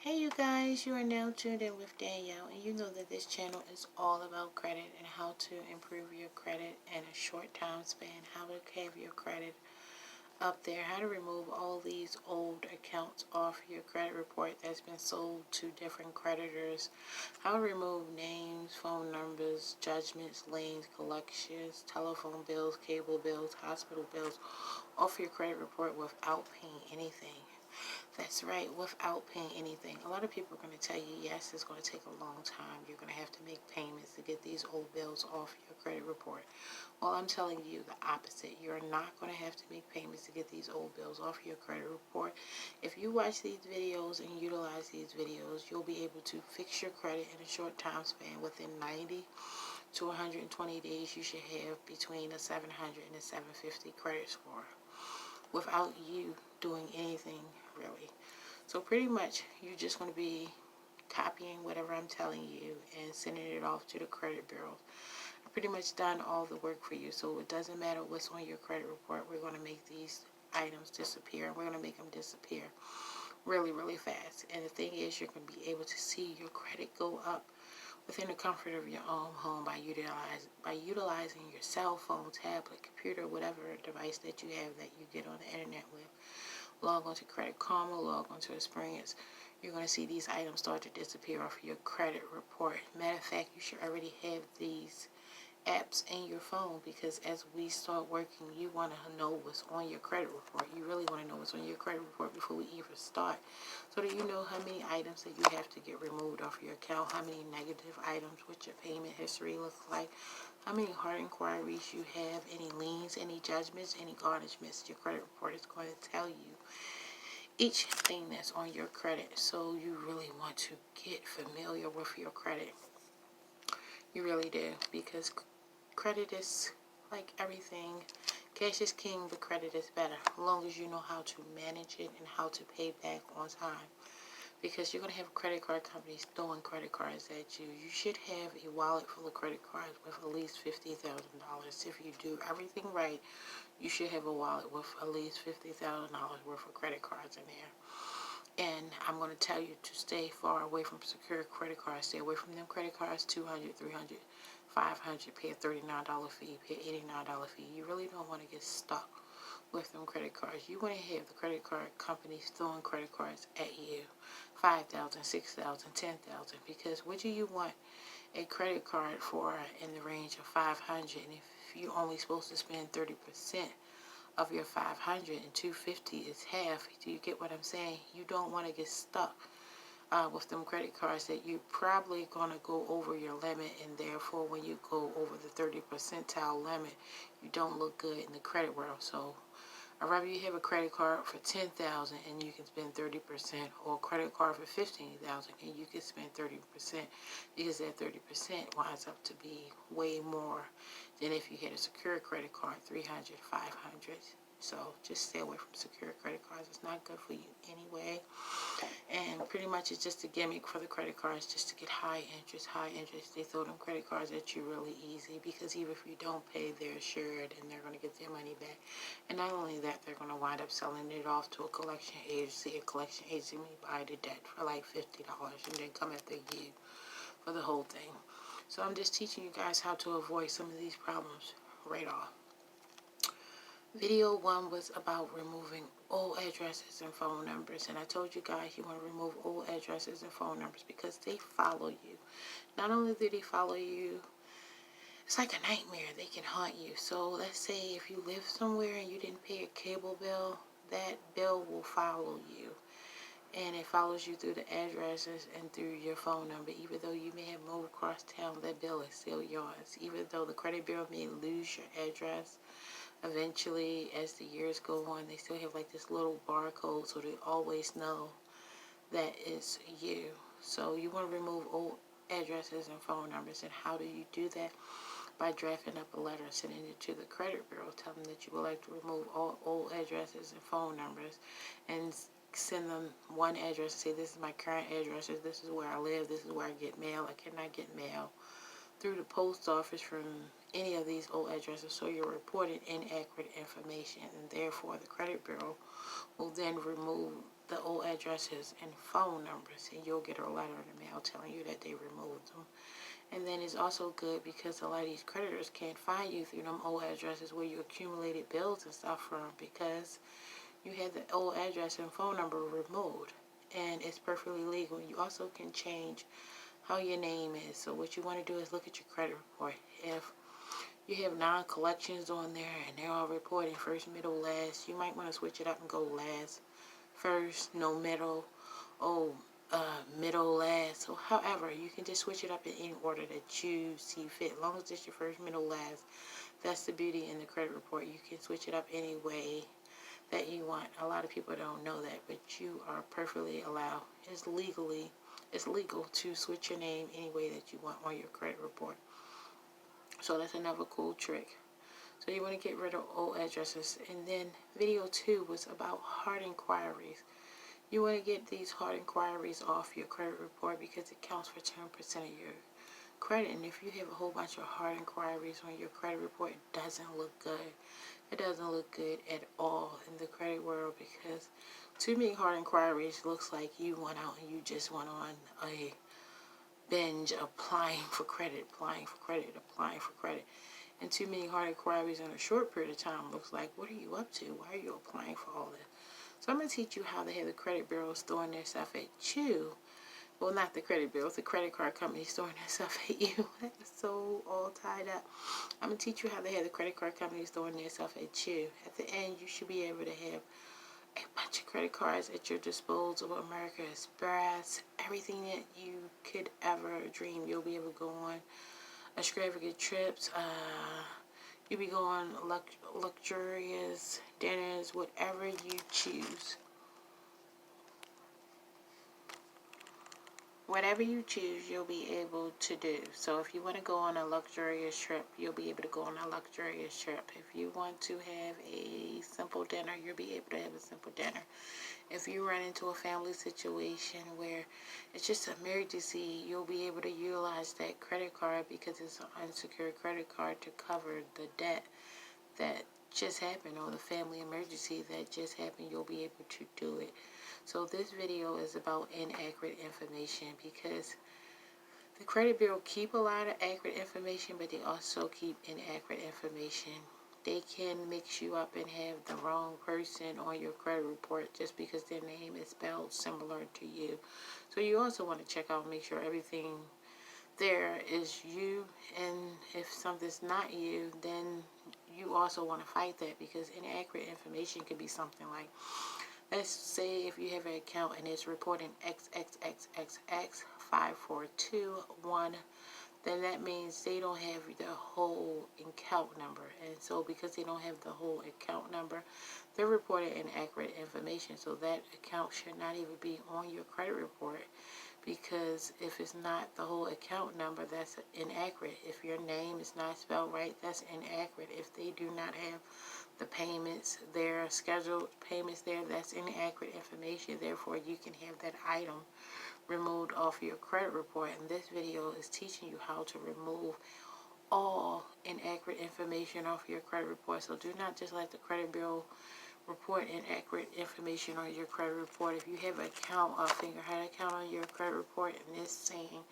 Hey you guys, you are now tuned in with Danielle, and you know that this channel is all about credit and how to improve your credit in a short time span, how to have your credit up there, how to remove all these old accounts off your credit report that's been sold to different creditors, how to remove names, phone numbers, judgments, liens, collections, telephone bills, cable bills, hospital bills off your credit report without paying anything. That's right, without paying anything. A lot of people are going to tell you, yes, it's going to take a long time. You're going to have to make payments to get these old bills off your credit report. Well, I'm telling you the opposite. You're not going to have to make payments to get these old bills off your credit report. If you watch these videos and utilize these videos, you'll be able to fix your credit in a short time span. Within 90 to 120 days, you should have between a 700 and a 750 credit score without you doing anything really. So pretty much you're just going to be copying whatever I'm telling you and sending it off to the credit bureau. I've pretty much done all the work for you, so it doesn't matter what's on your credit report. We're going to make these items disappear, and we're going to make them disappear really fast. And the thing is, you're going to be able to see your credit go up within the comfort of your own home by utilizing your cell phone, tablet, computer, whatever device that you have that you get on the internet with. Log on to Credit Karma, log on to Experience. You're going to see these items start to disappear off your credit report. Matter of fact, you should already have these apps in your phone, because as we start working, you want to know what's on your credit report. You really want to know what's on your credit report before we even start, so that you know how many items that you have to get removed off your account, how many negative items, what your payment history looks like, how many hard inquiries you have, any liens, any judgments, any garnishments. Your credit report is going to tell you each thing that's on your credit. So you really want to get familiar with your credit. You really do, because credit is like everything. Cash is king, but credit is better, as long as you know how to manage it and how to pay back on time. Because you're going to have credit card companies throwing credit cards at you. You should have a wallet full of credit cards with at least $50,000. If you do everything right, you should have a wallet with at least $50,000 worth of credit cards in there. And I'm going to tell you to stay far away from secure credit cards. Stay away from them credit cards, $200, $300, $500, pay a $39 fee, pay an $89 fee. You really don't want to get stuck with them credit cards. You want to have the credit card companies throwing credit cards at you, $5,000, $6,000, $10,000. Because what do you want a credit card for in the range of $500? And if you're only supposed to spend 30% of your $500 and $250 is half, do you get what I'm saying? You don't want to get stuck with them credit cards that you're probably going to go over your limit, and therefore when you go over the 30 percentile limit, you don't look good in the credit world. So I'd rather you have a credit card for $10,000 and you can spend 30%, or a credit card for $15,000 and you can spend 30%, because that 30% winds up to be way more than if you had a secure credit card, $300, $500. So just stay away from secure credit cards. It's not good for you anyway. And pretty much it's just a gimmick for the credit cards, just to get high interest. They throw them credit cards at you really easy, because even if you don't pay, they're assured and they're going to get their money back. And not only that, they're going to wind up selling it off to a collection agency. A collection agency may buy the debt for like $50 and then come after you for the whole thing. So I'm just teaching you guys how to avoid some of these problems right off. Video 1 was about removing old addresses and phone numbers. And I told you guys you want to remove old addresses and phone numbers because they follow you. Not only do they follow you, it's like a nightmare. They can haunt you. So let's say if you live somewhere and you didn't pay a cable bill, that bill will follow you. And it follows you through the addresses and through your phone number. Even though you may have moved across town, that bill is still yours. Even though the credit bureau may lose your address, eventually, as the years go on, they still have like this little barcode, so they always know that it's you. So you want to remove old addresses and phone numbers. And how do you do that? By drafting up a letter, sending it to the credit bureau, telling them that you would like to remove all old addresses and phone numbers, and send them one address and say, this is my current address, this is where I live, this is where I get mail. I cannot get mail through the post office from any of these old addresses, so you're reporting inaccurate information, and therefore the credit bureau will then remove the old addresses and phone numbers, and you'll get a letter in the mail telling you that they removed them. And then it's also good because a lot of these creditors can't find you through them old addresses where you accumulated bills and stuff from, because you had the old address and phone number removed, and it's perfectly legal. You also can change how your name is. So what you want to do is look at your credit report. If you have non-collections on there and they're all reporting first, middle, last, you might want to switch it up and go last, first, no middle, middle, last. So however, you can just switch it up in any order that you see fit. As long as it's your first, middle, last, that's the beauty in the credit report. You can switch it up any way that you want. A lot of people don't know that, but you are perfectly allowed. It's legal to switch your name any way that you want on your credit report. So that's another cool trick. So you want to get rid of old addresses. And then video 2 was about hard inquiries. You want to get these hard inquiries off your credit report because it counts for 10% of your credit. And if you have a whole bunch of hard inquiries on your credit report, it doesn't look good. It doesn't look good at all in the credit world, because too many hard inquiries looks like you went out and you just went on a binge applying for credit. And too many hard inquiries in a short period of time looks like, what are you up to? Why are you applying for all this? So I'm going to teach you how they have the credit bureaus throwing their stuff at you. Well, not the credit bureaus, the credit card companies throwing their stuff at you. That's so all tied up. I'm going to teach you how they have the credit card companies throwing their stuff at you. At the end, you should be able to have a bunch of credit cards at your disposal. American Express, everything that you could ever dream. You'll be able to go on extravagant trips. You'll be going luxurious dinners, whatever you choose. Whatever you choose, you'll be able to do. So if you want to go on a luxurious trip, you'll be able to go on a luxurious trip. If you want to have a simple dinner, you'll be able to have a simple dinner. If you run into a family situation where it's just an emergency, you'll be able to utilize that credit card because it's an unsecured credit card to cover the debt that just happened, or the family emergency that just happened. You'll be able to do it. So this video is about inaccurate information, because the credit bureau keep a lot of accurate information, but they also keep inaccurate information. They can mix you up and have the wrong person on your credit report just because their name is spelled similar to you. So you also want to check out and make sure everything there is you, and if something's not you, then you also want to fight that, because inaccurate information could be something like, let's say if you have an account and it's reporting XXXXX5421, then that means they don't have the whole account number. And so because they don't have the whole account number, they're reporting inaccurate information. So that account should not even be on your credit report, because if it's not the whole account number, that's inaccurate. If your name is not spelled right, that's inaccurate. If they do not have the payments there, scheduled payments there, that's inaccurate information. Therefore, you can have that item removed off your credit report. And this video is teaching you how to remove all inaccurate information off your credit report. So do not just let the credit bureau report inaccurate information on your credit report. If you have an account, a fingerhead account on your credit report, and it's saying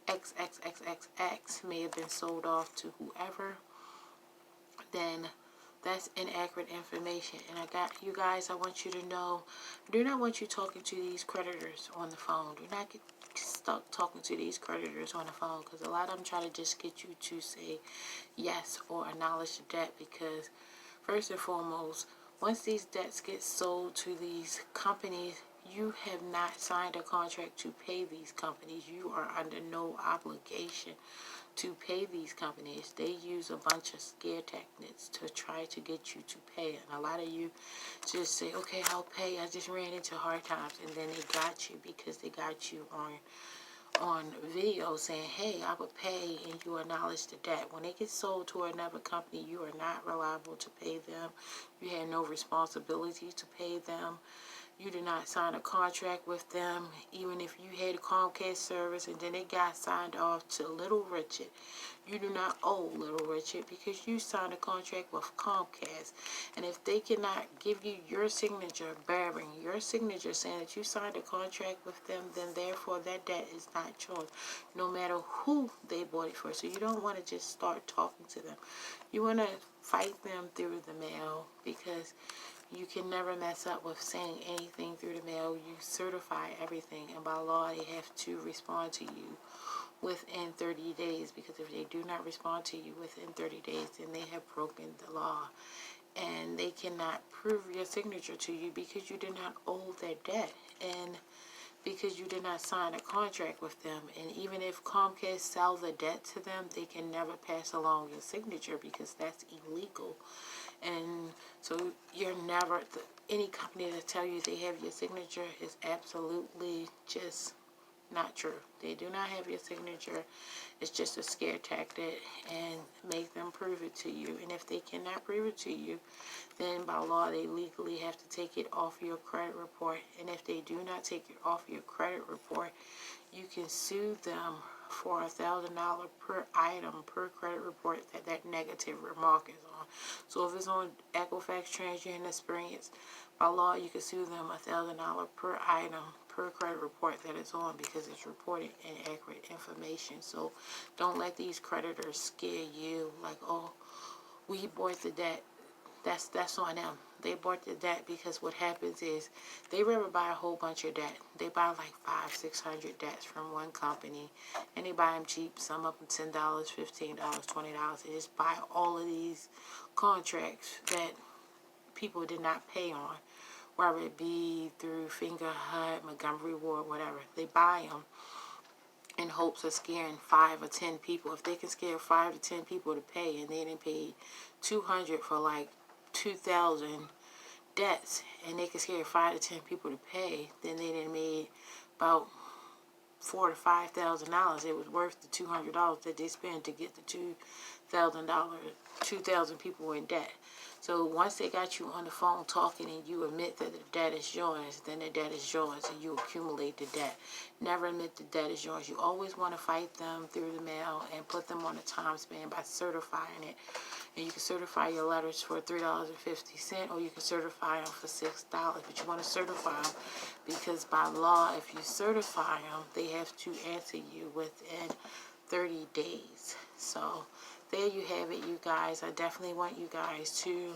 XXXXX may have been sold off to whoever, then that's inaccurate information. And I want you to know, I do not want you talking to these creditors on the phone. Do not get stuck talking to these creditors on the phone, because a lot of them try to just get you to say yes or acknowledge the debt. Because first and foremost, once these debts get sold to these companies, you have not signed a contract to pay these companies. You are under no obligation to pay these companies. They use a bunch of scare tactics to try to get you to pay. And a lot of you just say, okay, I'll pay. I just ran into hard times. And then they got you because they got you on video saying, hey, I would pay, and you acknowledge the debt. When they get sold to another company, you are not reliable to pay them. You have no responsibility to pay them. You did not sign a contract with them, even if you had a Comcast service and then they got signed off to Little Richard. You do not owe Little Richard because you signed a contract with Comcast. And if they cannot give you your signature, bearing your signature saying that you signed a contract with them, then therefore that debt is not yours, no matter who they bought it for. So you don't want to just start talking to them. You want to fight them through the mail, because you can never mess up with saying anything through the mail. You certify everything, and by law they have to respond to you within 30 days, because if they do not respond to you within 30 days, then they have broken the law, and they cannot prove your signature to you because you did not owe their debt, and because you did not sign a contract with them. And even if Comcast sells a debt to them, they can never pass along your signature because that's illegal. And so you're never, any company that tell you they have your signature is absolutely just not true. They do not have your signature. It's just a scare tactic, and make them prove it to you. And if they cannot prove it to you, then by law they legally have to take it off your credit report. And if they do not take it off your credit report, you can sue them for $1,000 per item per credit report that negative remark is on. So if it's on Equifax, TransUnion, Experience, by law you can sue them $1,000 per item per credit report that it's on, because it's reporting inaccurate information. So don't let these creditors scare you like, oh, we bought the debt. That's on them. They bought the debt because what happens is they rather buy a whole bunch of debt. They buy like 500-600 debts from one company, and they buy them cheap. Some of them $10, $15, $20. They just buy all of these contracts that people did not pay on, whether it be through Finger Hut, Montgomery Ward, whatever. They buy them in hopes of scaring 5 or 10 people. If they can scare 5 to 10 people to pay, and they didn't pay $200 for like 2,000 debts, and they can scare 5 to 10 people to pay, then they done made about $4,000 to $5,000. It was worth the $200 that they spent to get the $2,000, 2,000 people in debt. So once they got you on the phone talking and you admit that the debt is yours, then the debt is yours and you accumulate the debt. Never admit the debt is yours. You always want to fight them through the mail and put them on a time span by certifying it. And you can certify your letters for $3.50, or you can certify them for $6. But you want to certify them because by law, if you certify them, they have to answer you within 30 days. So there you have it, you guys. I definitely want you guys to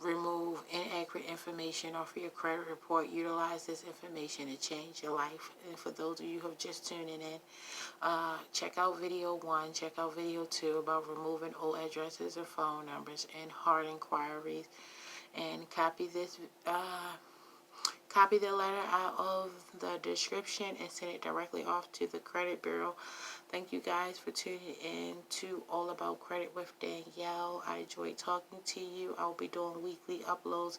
remove inaccurate information off of your credit report. Utilize this information to change your life. And for those of you who are just tuning in, check out video 1, check out video 2 about removing old addresses and phone numbers and hard inquiries. And copy this, copy the letter out of the description and send it directly off to the credit bureau. Thank you guys for tuning in to All About Credit with Danielle. I enjoyed talking to you. I'll be doing weekly uploads.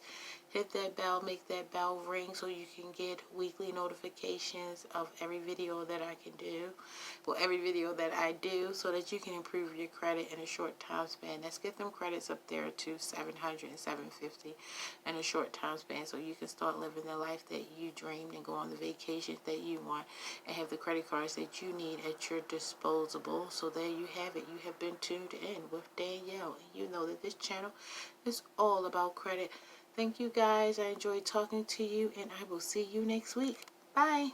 Hit that bell, make that bell ring so you can get weekly notifications of every video that I can do. Well, every video that I do, so that you can improve your credit in a short time span. Let's get them credits up there to 700 and 750 in a short time span, so you can start living the life that you dreamed and go on the vacations that you want and have the credit cards that you need at your disposable. So there you have it. You have been tuned in with Danielle, and you know that this channel is all about credit. Thank you guys. I enjoyed talking to you, and I will see you next week. Bye.